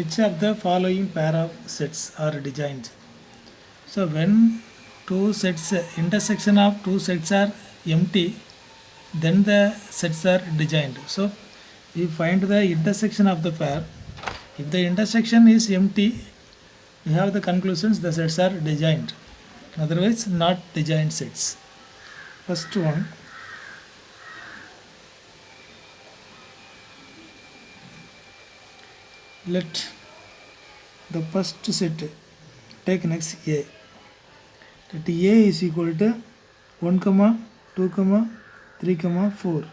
Which of the following pair of sets are designed? So when two sets intersection of two sets are empty, then the sets are designed. So we find the intersection of the pair. If the intersection is empty, we have the conclusions the sets are designed. Otherwise, not designed sets. First one. Let the first set take next A. Let A is equal to 1, 2, 3, 4,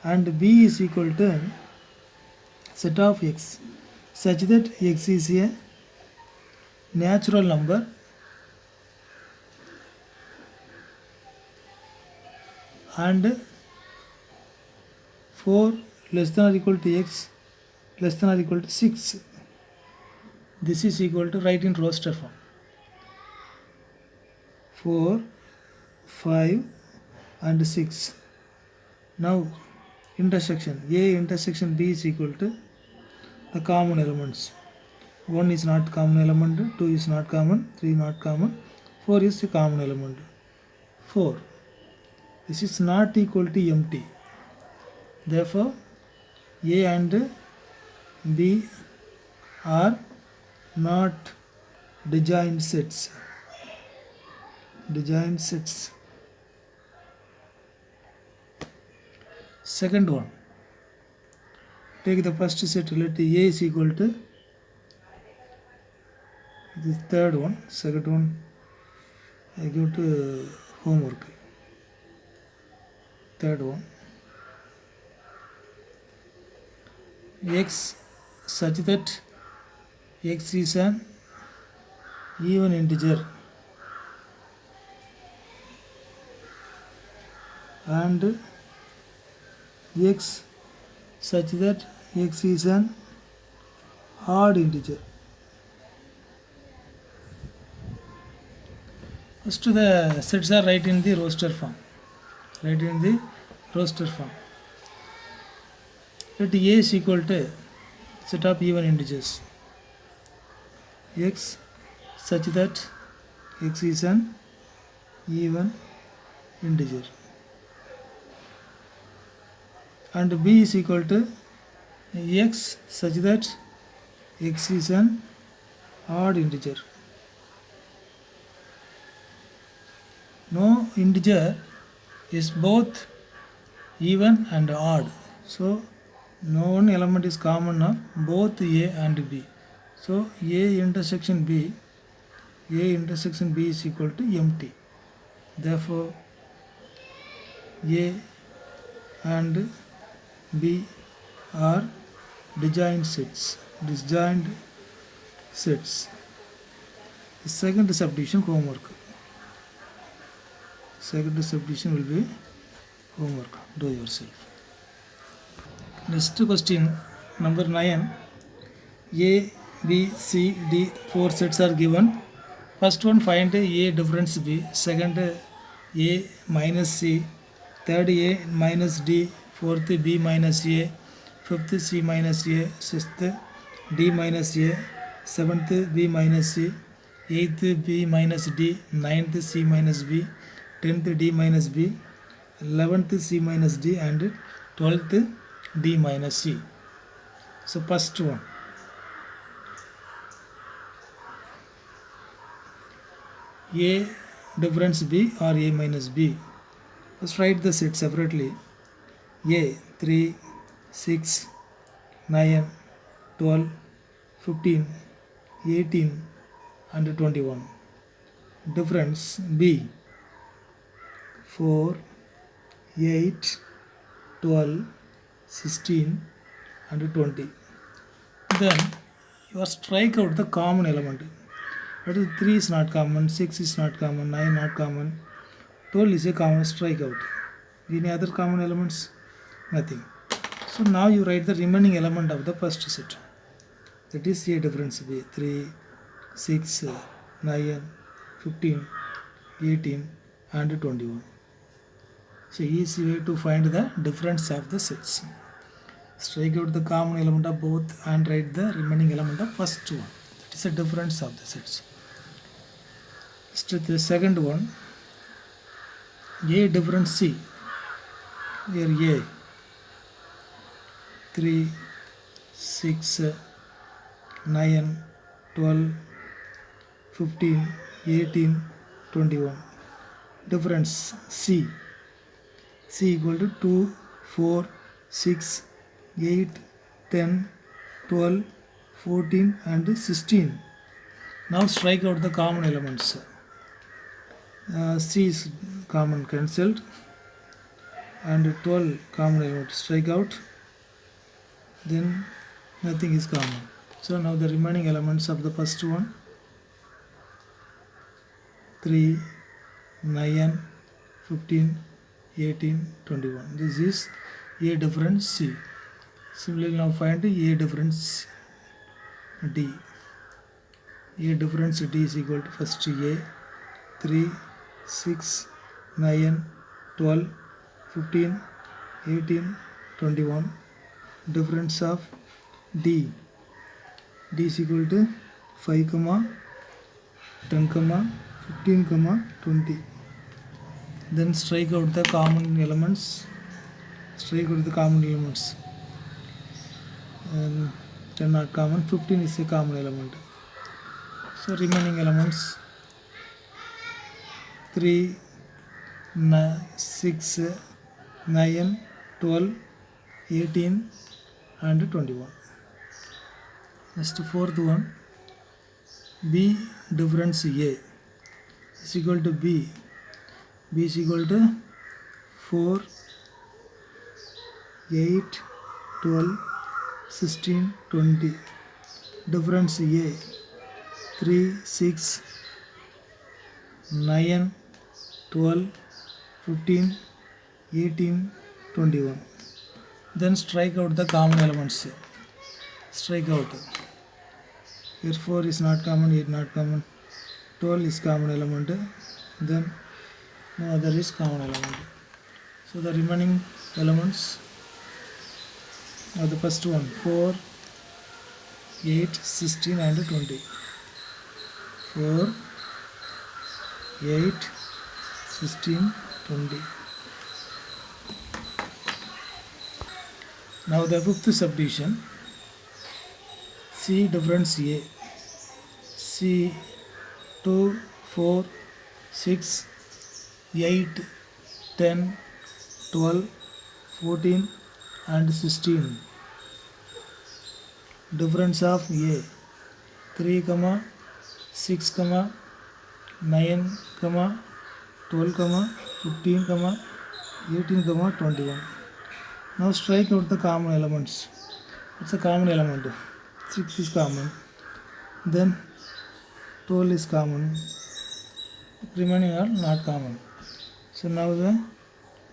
and B is equal to set of X such that X is a natural number and 4 less than or equal to X less than or equal to 6. This is equal to, write in roster form, 4, 5 and 6. Now intersection A intersection B is equal to the common elements. 1 is not common element, 2 is not common, 3 not common, 4 is the common element. 4. This is not equal to empty. Therefore, A and B are not disjoint sets. Disjoint sets. Second one. Take the first set. Let A is equal to the third one. Second one I give to homework. Third one. X such that X is an even integer and X such that X is an odd integer. First the sets are right in the roster form. Write in the roster form. Let A is equal to set of even integers. X such that X is an even integer. And B is equal to X such that X is an odd integer. No integer is both even and odd. So no one element is common of both A and B. So A intersection B is equal to empty. Therefore A and B are disjoint sets. Disjoint sets. The second subdivision homework. Second subdivision will be homework. Do yourself. Next question, number 9. A, B, C, D, 4 sets are given. First one, find A difference B. Second, A minus C. Third, A minus D. Fourth, B minus A. Fifth, C minus A. Sixth, D minus A. Seventh, B minus C. Eighth, B minus D. Ninth, C minus B. 10th, D minus B. 11th, C minus D. And 12th, D minus C. So first one. A difference B or A minus B. Let's write the set separately. A 3, 6, 9, 12, 15, 18 and 21. Difference B 4, 8, 12, 16 and 20. Then you strike out the common element. That is 3 is not common, 6 is not common, 9 not common, 12 is a common, strike out. Any other common elements? Nothing. So now you write the remaining element of the first set. That is A difference B 3, 6, 9, 15, 18 and 21. So easy way to find the difference of the sets. Strike out the common element of both and write the remaining element of first one. That is the difference of the sets. The second one, A difference C. Here A 3, 6, 9, 12, 15, 18, 21. Difference C. C equal to 2, 4, 6, 8, 10, 12, 14 and 16. Now strike out the common elements. C is common cancelled and 12 common element strike out, then nothing is common. So now the remaining elements of the first one 3, 9, 15, 18, 21. This is A difference C. Similarly now find A difference D. A difference D is equal to first A 3, 6, 9, 12, 15, 18, 21. Difference of D. D is equal to 5, 10, 15, 20. Then strike out the common elements. Strike out the common elements. 10 not common, 15 is a common element. So remaining elements 3, 6, 9, 12, 18 and 21. Next fourth one, B difference A is equal to B. B is equal to 4, 8, 12, 16, 20. Difference A 3, 6, 9, 12, 15, 18, 21. Then strike out the common elements. Strike out. Here 4 is not common, 8 not common, 12 is common element, then no other is common element. So the remaining elements are the first one 4, 8, 16 and 20. 4, 8, 16, 20. Now the fifth subdivision, C difference A. C 2, 4, 6, 8, 10, 12, 14 and 16. Difference of A 3, 6, 9, 12, 15, 18, 21. Now strike out the common elements. It's a common element. 6 is common. Then 12 is common. Remaining are not common. So now the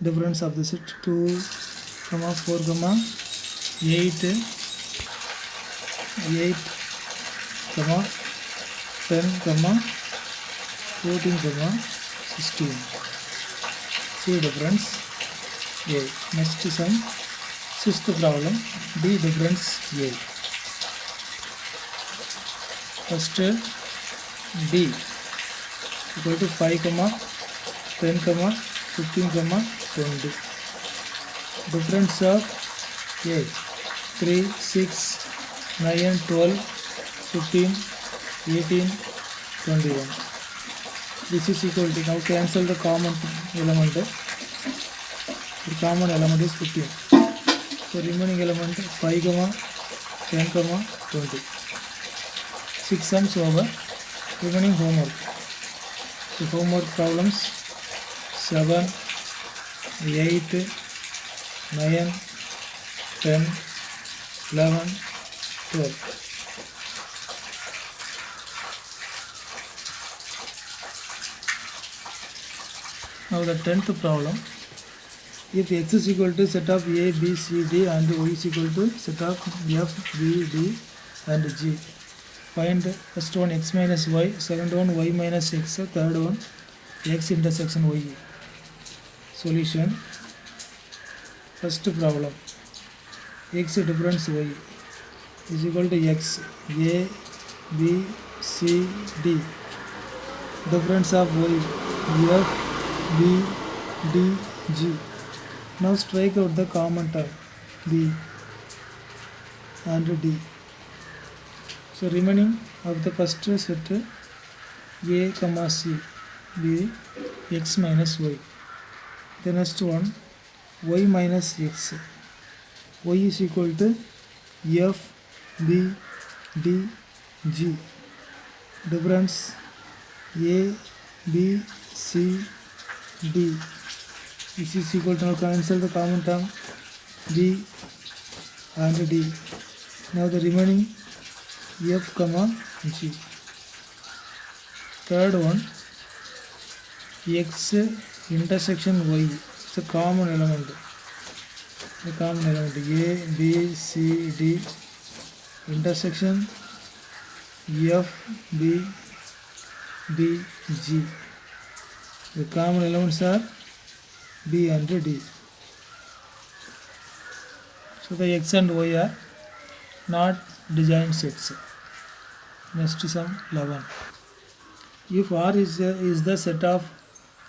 difference of the set 2, 4, 8, 8, 10, 14, 16. C difference A. Next sum, sixth problem, D difference A. First D equal to 5, 10, 15, 20. Difference of A 3, 6, 9, 12, 15, 18, 21. This is equal to, now cancel the common element. The common element is 15. So remaining element 5, 10, 20. 6 sums over. Remaining homework. So homework problems 7, 8, 9, 10, 11, 12. Now the 10th problem. If x is equal to set of a, b, c, d and y is equal to set of f, b, d and g. Find first one x minus y, second one y minus x, third one x intersection y. Solution. First problem. x difference y is equal to x a b c d difference of y f b d g. Now strike out the common term b and d. So remaining of the first set a comma c be x minus y. The next one y minus x. Y is equal to f b d g. Difference a b c d. This is equal to, now cancel the common term b and d. Now the remaining f comma g. Third one x intersection y. It's a common element. The common element a b c d intersection f b d g. The common elements are b and d. So the x and y are not disjoint sets. Next sum 11. If R is the set of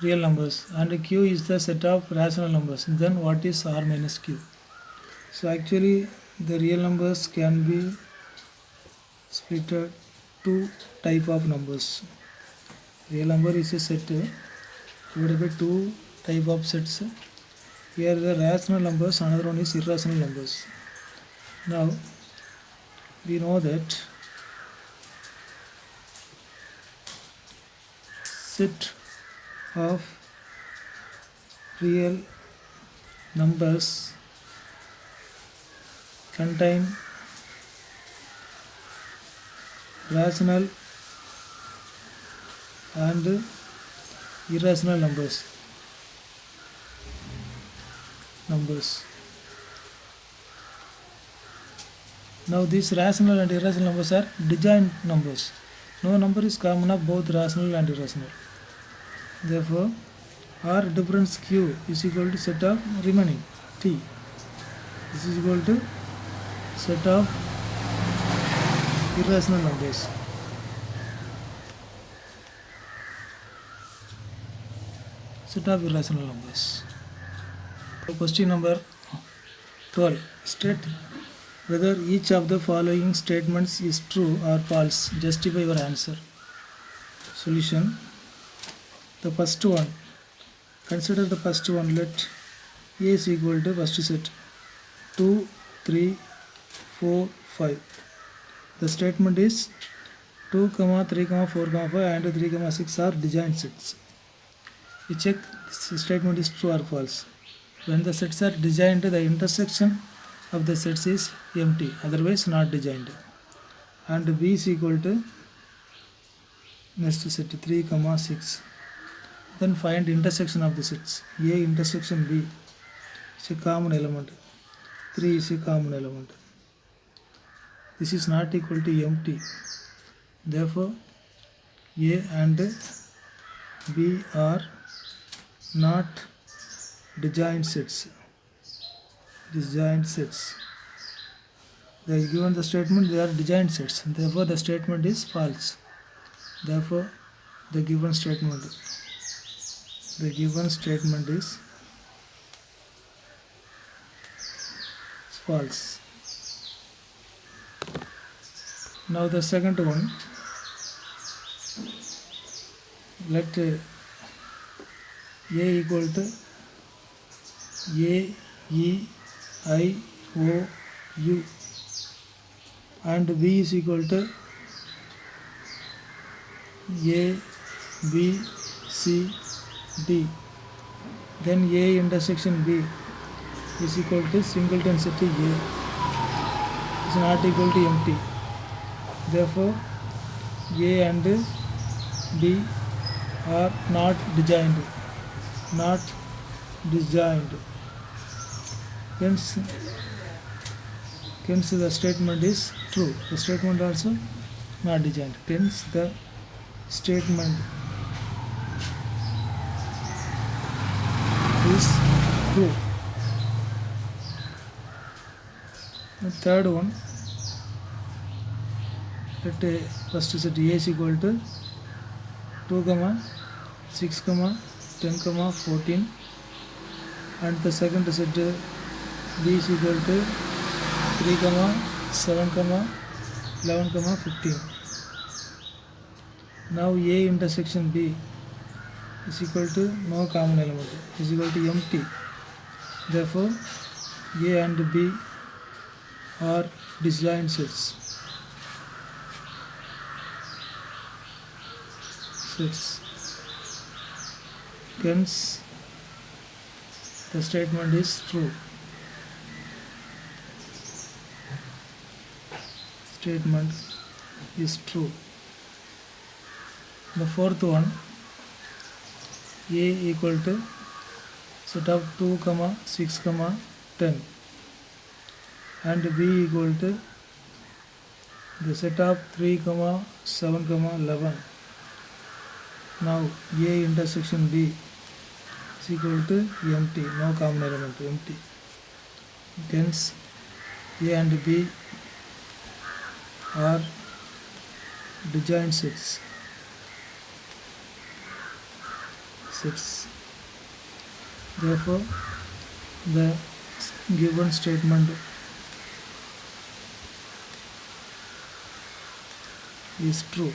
real numbers and Q is the set of rational numbers, then what is R minus Q? So actually the real numbers can be split two type of numbers. Real number is a set divided by two type of sets. Here the rational numbers, another one is irrational numbers. Now we know that set of real numbers contain rational and irrational numbers. Now these rational and irrational numbers are disjoint numbers. No number is common of both rational and irrational. Therefore, R difference Q is equal to set of remaining T. This is equal to set of irrational numbers. Set of irrational numbers. So question number 12. State whether each of the following statements is true or false. Justify your answer. Solution. The first one. Consider the first one. Let A is equal to first set 2, 3, 4, 5. The statement is 2, 3, 4, 5 and 3, 6 are disjoint sets. We check this statement is true or false. When the sets are disjoint, the intersection of the sets is empty, otherwise not disjoint. And B is equal to next set 3, 6. Then find intersection of the sets. A intersection B is a common element. 3 is a common element. This is not equal to empty. Therefore, A and B are not disjoint sets. Disjoint sets. They are given the statement they are disjoint sets. Therefore, the statement is false. Therefore, the given statement is false. Now the second one. Let A equal to A, E, I, O, U and B is equal to A, B, C, D. Then A intersection B is equal to singleton set A is not equal to empty. Therefore, A and B are not disjoint. Hence the statement is true. The statement also not disjoint. Hence the statement is true. The third one, let first set A is equal to 2 comma 6 comma 10 comma 14, and the second set B is equal to 3 comma 7 comma 11 comma 15. Now A intersection B is equal to no common element, is equal to empty. Therefore A and B are disjoint sets. Hence the statement is true. Statement is true. The fourth one, A equal to set of 2 comma 6 comma 10, and B equal to the set of 3 comma 7 comma 11. Now A intersection B is equal to empty, no common element, empty. Hence A and B are disjoint sets. Therefore the given statement is true.